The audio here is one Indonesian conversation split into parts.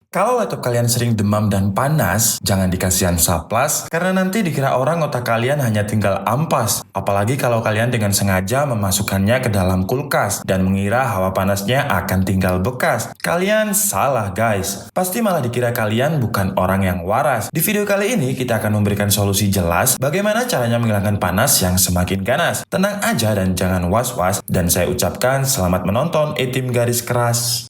Kalau laptop kalian sering demam dan panas, jangan dikasih Hansaplast karena nanti dikira orang otak kalian hanya tinggal ampas. Apalagi kalau kalian dengan sengaja memasukkannya ke dalam kulkas dan mengira hawa panasnya akan tinggal bekas. Kalian salah guys. Pasti malah dikira kalian bukan orang yang waras. Di video kali ini kita akan memberikan solusi jelas bagaimana caranya menghilangkan panas yang semakin ganas. Tenang aja dan jangan was-was, dan saya ucapkan selamat menonton tim garis keras.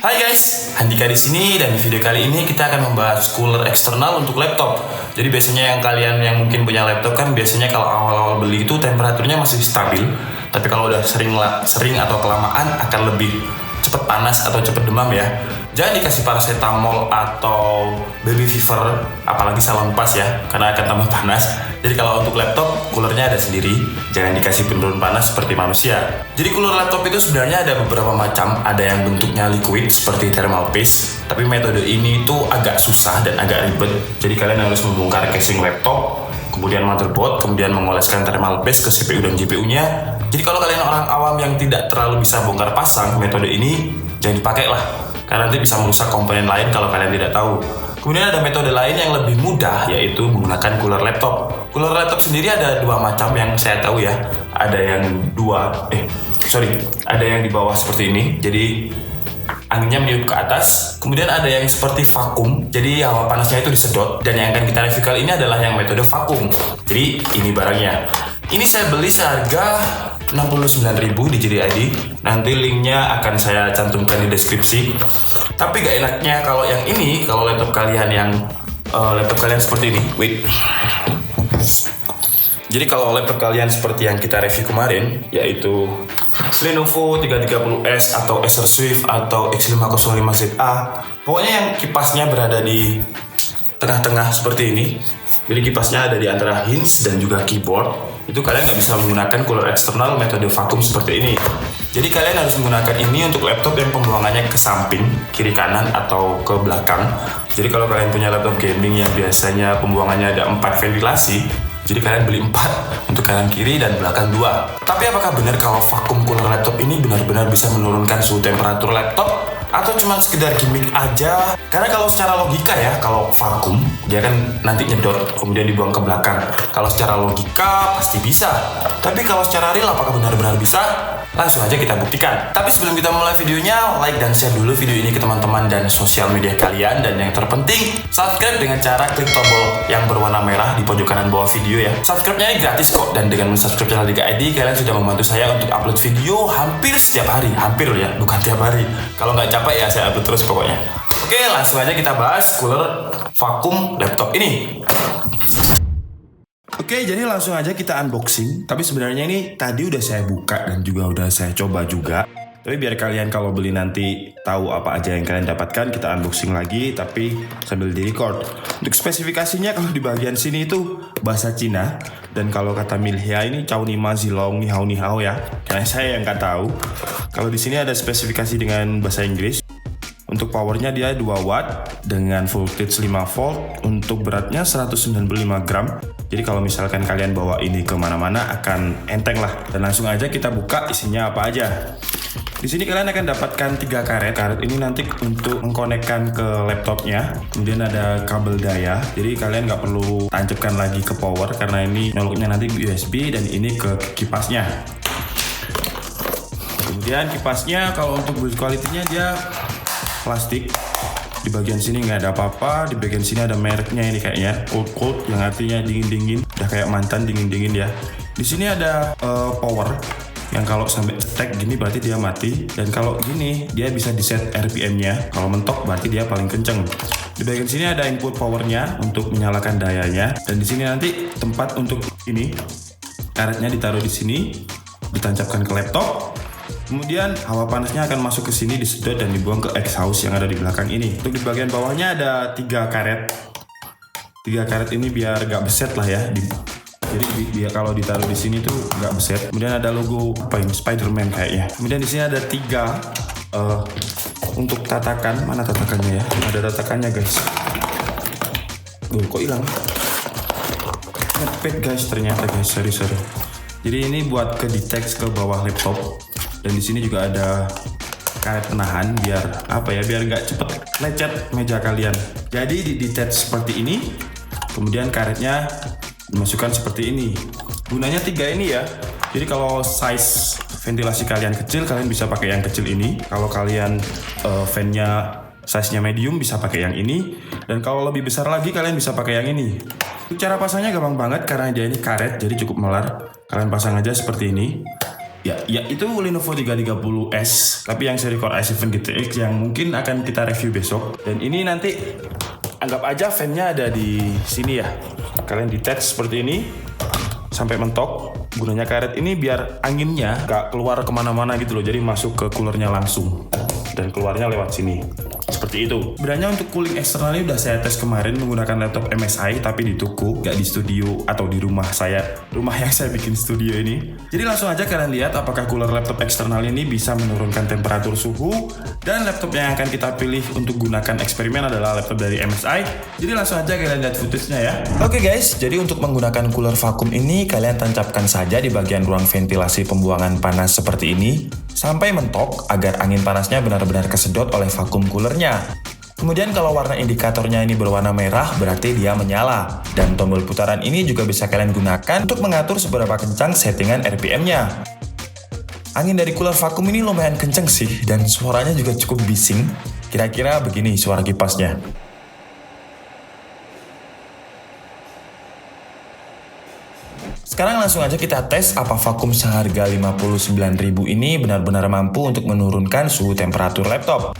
Hai guys, Handika di sini, dan di video kali ini kita akan membahas cooler eksternal untuk laptop. Jadi biasanya kalian yang mungkin punya laptop kan biasanya kalau awal-awal beli itu temperaturnya masih stabil, tapi kalau udah sering atau kelamaan akan lebih cepet panas atau cepet demam ya. Jangan dikasih paracetamol atau baby fever, apalagi salon pas ya, karena akan tambah panas. Jadi kalau untuk laptop, coolernya ada sendiri, jangan dikasih penurun panas seperti manusia. Jadi cooler laptop itu sebenarnya ada beberapa macam, ada yang bentuknya liquid seperti thermal paste, tapi metode ini tuh agak susah dan agak ribet. Jadi kalian harus membongkar casing laptop, kemudian motherboard, kemudian mengoleskan thermal paste ke CPU dan GPU-nya. Jadi kalau kalian orang awam yang tidak terlalu bisa bongkar pasang, metode ini jangan dipakai lah, karena nanti bisa merusak komponen lain kalau kalian tidak tahu. Kemudian ada metode lain yang lebih mudah, yaitu menggunakan cooler laptop. Cooler laptop sendiri ada dua macam yang saya tahu ya. Ada yang ada yang di bawah seperti ini, jadi anginnya meniup ke atas. Kemudian ada yang seperti vakum, jadi hawa panasnya itu disedot. Dan yang akan kita review kali ini adalah yang metode vakum. Jadi ini barangnya. Ini saya beli seharga 69.000 di JD.id. Nanti linknya akan saya cantumkan di deskripsi. Tapi gak enaknya kalau yang ini, kalau laptop kalian seperti ini. Jadi kalau laptop kalian seperti yang kita review kemarin, yaitu Lenovo 330S atau Acer Swift atau X505ZA, pokoknya yang kipasnya berada di tengah-tengah seperti ini. Jadi kipasnya ada di antara hinge dan juga keyboard. Itu kalian nggak bisa menggunakan cooler eksternal metode vakum seperti ini. Jadi kalian harus menggunakan ini untuk laptop yang pembuangannya ke samping, kiri kanan atau ke belakang. Jadi kalau kalian punya laptop gaming yang biasanya pembuangannya ada 4 ventilasi, jadi kalian beli 4 untuk kanan kiri dan belakang 2. Tapi apakah benar kalau vakum cooler laptop ini benar-benar bisa menurunkan suhu temperatur laptop? Atau cuma sekedar gimmick aja? Karena kalau secara logika ya, kalau vakum dia kan nanti nyedot kemudian dibuang ke belakang. Kalau secara logika pasti bisa. Tapi kalau secara real apakah benar-benar bisa? Langsung aja kita buktikan. Tapi sebelum kita mulai videonya, like dan share dulu video ini ke teman-teman dan sosial media kalian. Dan yang terpenting, subscribe dengan cara klik tombol yang berwarna merah di pojok kanan bawah video ya. Subscribe-nya ini gratis kok. Dan dengan subscribe channel Handika, kalian sudah membantu saya untuk upload video hampir setiap hari. Hampir ya, bukan tiap hari. Kalau nggak capek ya saya upload terus pokoknya. Oke, langsung aja kita bahas cooler vakum laptop ini. Oke, jadi langsung aja kita unboxing. Tapi sebenarnya ini tadi udah saya buka dan juga udah saya coba juga. Tapi biar kalian kalau beli nanti tahu apa aja yang kalian dapatkan, kita unboxing lagi tapi sambil di-record. Untuk spesifikasinya kalau di bagian sini itu bahasa Cina, dan kalau kata Milhia ini Chow Ni Ma Zilong Ni Hao Ni Hao ya. Karena saya yang nggak tahu. Kalau di sini ada spesifikasi dengan bahasa Inggris. Untuk powernya dia 2 watt dengan voltage 5 volt, untuk beratnya 195 gram. Jadi kalau misalkan kalian bawa ini kemana-mana akan enteng lah. Dan langsung aja kita buka isinya apa aja. Di sini kalian akan dapatkan 3 karet. Karet ini nanti untuk mengkonekkan ke laptopnya. Kemudian ada kabel daya. Jadi kalian nggak perlu tancapkan lagi ke power karena ini nyoloknya nanti USB dan ini ke kipasnya. Kemudian kipasnya kalau untuk build quality-nya dia plastik. Di bagian sini nggak ada apa-apa. Di bagian sini ada mereknya ini kayaknya cold yang artinya dingin-dingin. Udah kayak mantan dingin-dingin ya. Di sini ada power yang kalau sampai cetek gini berarti dia mati, dan kalau gini dia bisa di set RPM-nya. Kalau mentok berarti dia paling kenceng. Di bagian sini ada input powernya untuk menyalakan dayanya, dan di sini nanti tempat untuk ini karetnya ditaruh di sini, ditancapkan ke laptop. Kemudian hawa panasnya akan masuk ke sini, disedot dan dibuang ke exhaust yang ada di belakang ini. Untuk di bagian bawahnya ada 3 karet. 3 karet ini biar gak beset lah ya. Jadi biar kalau ditaruh di sini tuh gak beset. Kemudian ada logo apa ini? Spider-Man kayaknya. Kemudian di sini ada 3 untuk tatakan. Mana tatakannya ya? Ada tatakannya guys. Kok hilang? ngepet guys, ternyata guys, sorry. Jadi ini buat ke detach ke bawah laptop, dan di sini juga ada karet penahan biar nggak cepet lecet meja kalian. Jadi di detach seperti ini, kemudian karetnya dimasukkan seperti ini. Gunanya 3 ini ya. Jadi kalau size ventilasi kalian kecil, kalian bisa pakai yang kecil ini. Kalau kalian fan-nya size-nya medium, bisa pakai yang ini. Dan kalau lebih besar lagi, kalian bisa pakai yang ini. Cara pasangnya gampang banget karena dia ini karet, jadi cukup melar. Kalian pasang aja seperti ini. Ya itu Lenovo 330S, tapi yang seri Core i7 GTX yang mungkin akan kita review besok. Dan ini nanti anggap aja fan-nya ada di sini ya. Kalian detach seperti ini sampai mentok. Gunanya karet ini biar anginnya gak keluar kemana-mana gitu loh, jadi masuk ke coolernya langsung dan keluarnya lewat sini. Seperti itu. Sebenarnya untuk cooling eksternalnya udah saya tes kemarin menggunakan laptop MSI, tapi di toko, gak di studio atau di rumah yang saya bikin studio ini. Jadi langsung aja kalian lihat apakah cooler laptop eksternal ini bisa menurunkan temperatur suhu. Dan laptop yang akan kita pilih untuk gunakan eksperimen adalah laptop dari MSI. Jadi langsung aja kalian lihat footage-nya ya. Oke guys, jadi untuk menggunakan cooler vakum ini, kalian tancapkan saja di bagian ruang ventilasi pembuangan panas seperti ini sampai mentok agar angin panasnya benar-benar kesedot oleh vakum coolernya. Kemudian kalau warna indikatornya ini berwarna merah, berarti dia menyala. Dan tombol putaran ini juga bisa kalian gunakan untuk mengatur seberapa kencang settingan RPM-nya. Angin dari cooler vakum ini lumayan kenceng sih, dan suaranya juga cukup bising. Kira-kira begini suara kipasnya. Sekarang langsung aja kita tes apa vakum seharga 59.000 ini benar-benar mampu untuk menurunkan suhu temperatur laptop.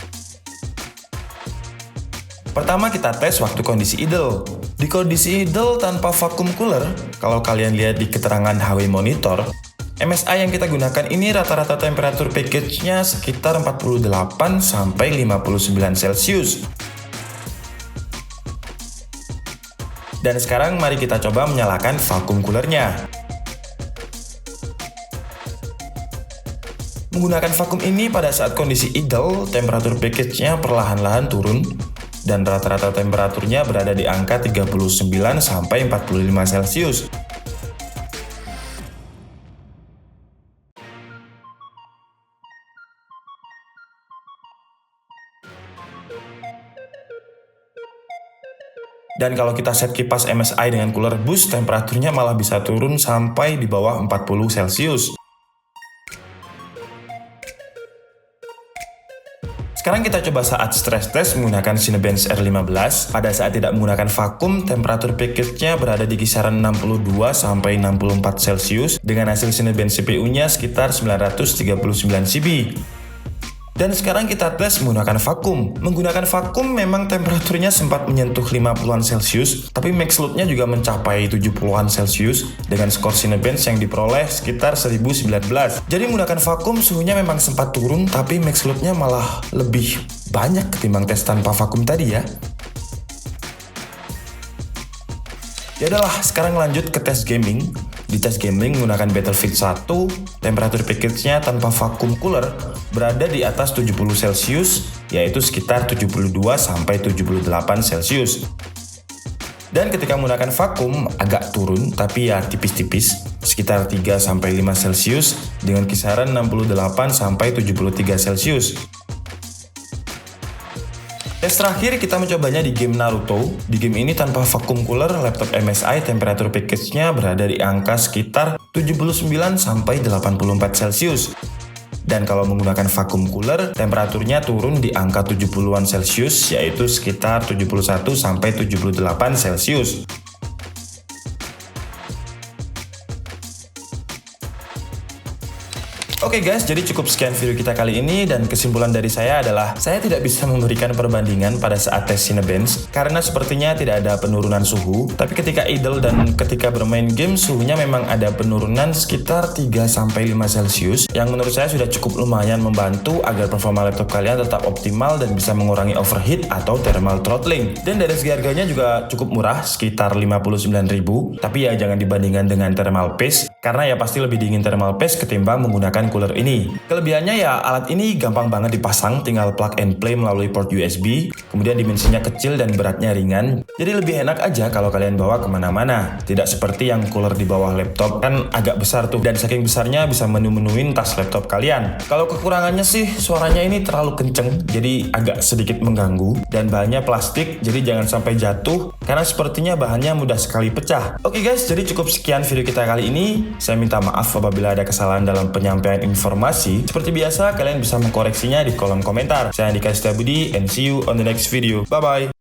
Pertama kita tes waktu kondisi idle. Di kondisi idle tanpa vakum cooler, kalau kalian lihat di keterangan HW Monitor, MSI yang kita gunakan ini rata-rata temperatur package-nya sekitar 48 sampai 59 Celcius. Dan sekarang mari kita coba menyalakan vakum coolernya. Menggunakan vakum ini pada saat kondisi idle, temperatur package-nya perlahan-lahan turun dan rata-rata temperaturnya berada di angka 39 sampai 45 Celcius. Dan kalau kita set kipas MSI dengan cooler boost, temperaturnya malah bisa turun sampai di bawah 40 Celcius. Sekarang kita coba saat stress test menggunakan Cinebench R15. Pada saat tidak menggunakan vakum, temperatur package-nya berada di kisaran 62 sampai 64 Celcius dengan hasil Cinebench CPU-nya sekitar 939 CP. Dan sekarang kita tes menggunakan vakum. Menggunakan vakum memang temperaturnya sempat menyentuh 50-an Celcius, tapi max load-nya juga mencapai 70-an Celcius dengan skor Cinebench yang diperoleh sekitar 1019. Jadi menggunakan vakum suhunya memang sempat turun, tapi max load-nya malah lebih banyak ketimbang tes tanpa vakum tadi ya. Ya udahlah, sekarang lanjut ke tes gaming. Di tes gaming menggunakan Battlefield 1, temperatur package-nya tanpa vakum cooler berada di atas 70 Celcius, yaitu sekitar 72 sampai 78 Celcius. Dan ketika menggunakan vakum agak turun, tapi ya tipis-tipis, sekitar 3 sampai 5 Celcius dengan kisaran 68 sampai 73 Celcius. Tes terakhir kita mencobanya di game Naruto. Di game ini tanpa vakum cooler, laptop MSI temperatur package-nya berada di angka sekitar 79 sampai 84 Celcius. Dan kalau menggunakan vakum cooler, temperaturnya turun di angka 70-an Celcius, yaitu sekitar 71 sampai 78 Celcius. Oke guys, jadi cukup sekian video kita kali ini, dan kesimpulan dari saya adalah saya tidak bisa memberikan perbandingan pada saat tes Cinebench karena sepertinya tidak ada penurunan suhu, tapi ketika idle dan ketika bermain game suhunya memang ada penurunan sekitar 3-5 Celcius yang menurut saya sudah cukup lumayan membantu agar performa laptop kalian tetap optimal dan bisa mengurangi overheat atau thermal throttling. Dan dari segi harganya juga cukup murah, sekitar 59.000, tapi ya jangan dibandingkan dengan thermal paste karena ya pasti lebih dingin thermal paste ketimbang menggunakan menggunakan cooler ini. Kelebihannya ya alat ini gampang banget dipasang, tinggal plug and play melalui port USB, kemudian dimensinya kecil dan beratnya ringan, jadi lebih enak aja kalau kalian bawa kemana-mana. Tidak seperti yang cooler di bawah laptop, kan agak besar tuh, dan saking besarnya bisa menu-menuin tas laptop kalian. Kalau kekurangannya sih suaranya ini terlalu kenceng, jadi agak sedikit mengganggu, dan bahannya plastik, jadi jangan sampai jatuh, karena sepertinya bahannya mudah sekali pecah. Oke guys, jadi cukup sekian video kita kali ini. Saya minta maaf apabila ada kesalahan dalam penyampaian informasi. Seperti biasa, kalian bisa mengkoreksinya di kolom komentar. Saya Andika Setiabudi, and see you on the next video. Bye-bye.